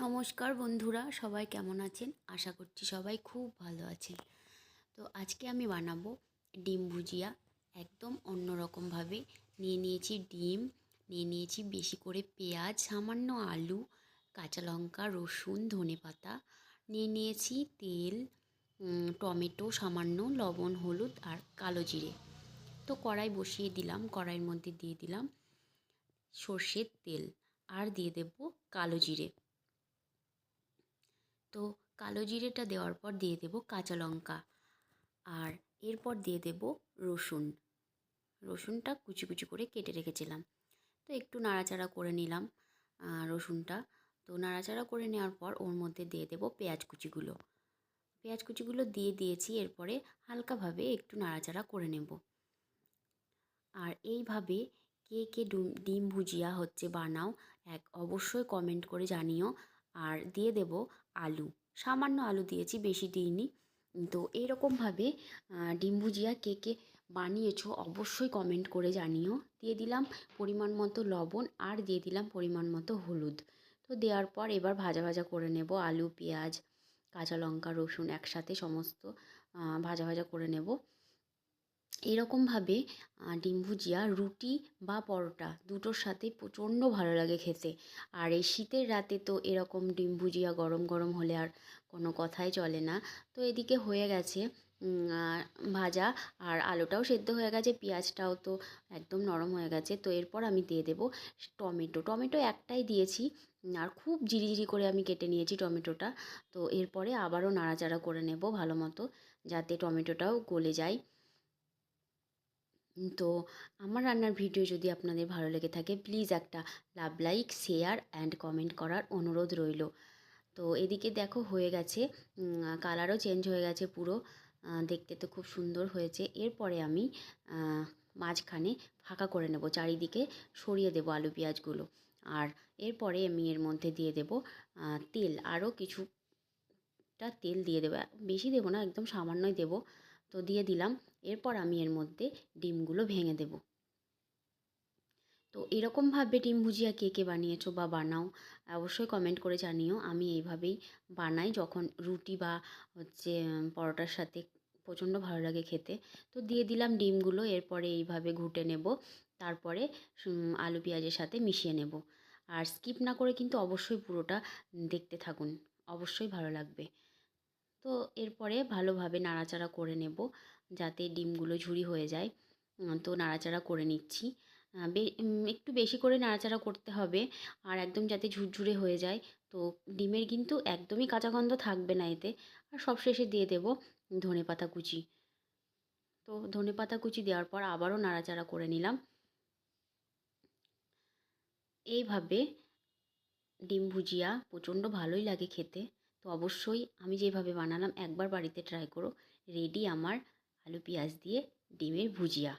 নমস্কার বন্ধুরা, সবাই কেমন আছেন? আশা করছি সবাই খুব ভালো আছেন। তো আজকে আমি বানাবো ডিম ভুজিয়া একদম অন্যরকমভাবে। নিয়েছি ডিম, নিয়েছি বেশি করে পেঁয়াজ, সামান্য আলু, কাঁচা লঙ্কা, রসুন, ধনেপাতা, নিয়েছি তেল, টমেটো, সামান্য লবণ, হলুদ আর কালো জিরে। তো কড়াই বসিয়ে দিলাম, কড়াইয়ের মধ্যে দিয়ে দিলাম সর্ষের তেল আর দিয়ে দেব কালো জিরে। তো কালো জিরেটা দেওয়ার পর দিয়ে দেব কাঁচা লঙ্কা আর এরপর দিয়ে দেব রসুনটা কুচি কুচি করে কেটে রেখেছিলাম। তো একটু নাড়াচাড়া করে নিলাম রসুনটা। তো নাড়াচাড়া করে নেওয়ার পর ওর মধ্যে দিয়ে দেব পেঁয়াজ কুচিগুলো দিয়ে দিয়েছি। এরপরে হালকাভাবে একটু নাড়াচাড়া করে নেব। আর এইভাবে কে কে ডিম ভুজিয়া বানাও অবশ্যই কমেন্ট করে জানিও। আর দিয়ে দেব আলু, সামান্য আলু দিয়েছি, বেশি দিইনি। তো এইরকমভাবে ডিম ভুজিয়া কে কে বানিয়েছো অবশ্যই কমেন্ট করে জানিও। দিয়ে দিলাম পরিমাণ মতো লবণ আর দিয়ে দিলাম পরিমাণ মতো হলুদ। তো দেওয়ার পর এবার ভাজা ভাজা করে নেব। আলু, পেঁয়াজ, কাঁচা লঙ্কা, রসুন একসাথে সমস্ত ভাজা ভাজা করে নেব। এরকমভাবে ডিম ভুজিয়া রুটি বা পরোটা দুটোর সাথেই প্রচণ্ড ভালো লাগে খেতে। আর এই শীতের রাতে তো এরকম ডিম ভুজিয়া গরম গরম হলে আর কোনো কথাই চলে না। তো এদিকে হয়ে গেছে ভাজা, আর আলুটাও সেদ্ধ হয়ে গেছে, পেঁয়াজটাও তো একদম নরম হয়ে গেছে। তো এরপর আমি দিয়ে দেবো টমেটো একটাই দিয়েছি, আর খুব জিরি করে আমি কেটে নিয়েছি টমেটোটা। তো এরপরে আবারও নাড়াচাড়া করে নেব ভালো মতো, যাতে টমেটোটাও গলে যায়। তো আমার রান্নার ভিডিও যদি আপনাদের ভালো লেগে থাকে, প্লিজ একটা লাইক, শেয়ার অ্যান্ড কমেন্ট করার অনুরোধ রইল। তো এদিকে দেখো হয়ে গেছে, কালারও চেঞ্জ হয়ে গেছে পুরো, দেখতে তো খুব সুন্দর হয়েছে। এরপরে আমি মাঝখানে ফাঁকা করে নেব, চারিদিকে সরিয়ে দেব আলু পেঁয়াজগুলো। আর এরপরে আমি এর মধ্যে দিয়ে দেব তেল, আরও কিছুটা তেল দিয়ে দেবো, বেশি দেবো না, একদম সামান্যই দেব। তো দিয়ে দিলাম। এরপর আমি এর মধ্যে ডিমগুলো ভেঙে দেব। তো এরকমভাবে ডিম ভুজিয়া কে কে বানিয়েছো বা বানাও অবশ্যই কমেন্ট করে জানিও। আমি এইভাবেই বানাই যখন রুটি বা পরোটার সাথে, প্রচণ্ড ভালো লাগে খেতে। তো দিয়ে দিলাম ডিমগুলো। এরপরে এইভাবে ঘুটে নেব, তারপরে আলু পেঁয়াজের সাথে মিশিয়ে নেব। আর স্কিপ না করে কিন্তু অবশ্যই পুরোটা দেখতে থাকুন, অবশ্যই ভালো লাগবে। তো এরপরে ভালোভাবে নাড়াচাড়া করে নেব, যাতে ডিমগুলো ঝুরি হয়ে যায়। তো নাড়াচাড়া করে নিচ্ছি, একটু বেশি করে নাড়াচাড়া করতে হবে, আর একদম যাতে ঝুরঝুরে হয়ে যায়। তো ডিমের কিন্তু একদমই কাঁচা গন্ধ থাকবে না এতে। আর সবশেষে দিয়ে দেব ধনেপাতা কুচি। তো ধনেপাতা কুচি দেওয়ার পর আবারও নাড়াচাড়া করে নিলাম। এইভাবে ডিম ভুজিয়া প্রচণ্ড ভালোই লাগে খেতে। তো অবশ্যই আমি যেভাবে বানালাম একবার বাড়িতে ট্রাই করো। রেডি আমার আলু পেঁয়াজ দিয়ে ডিমের ভুজিয়া।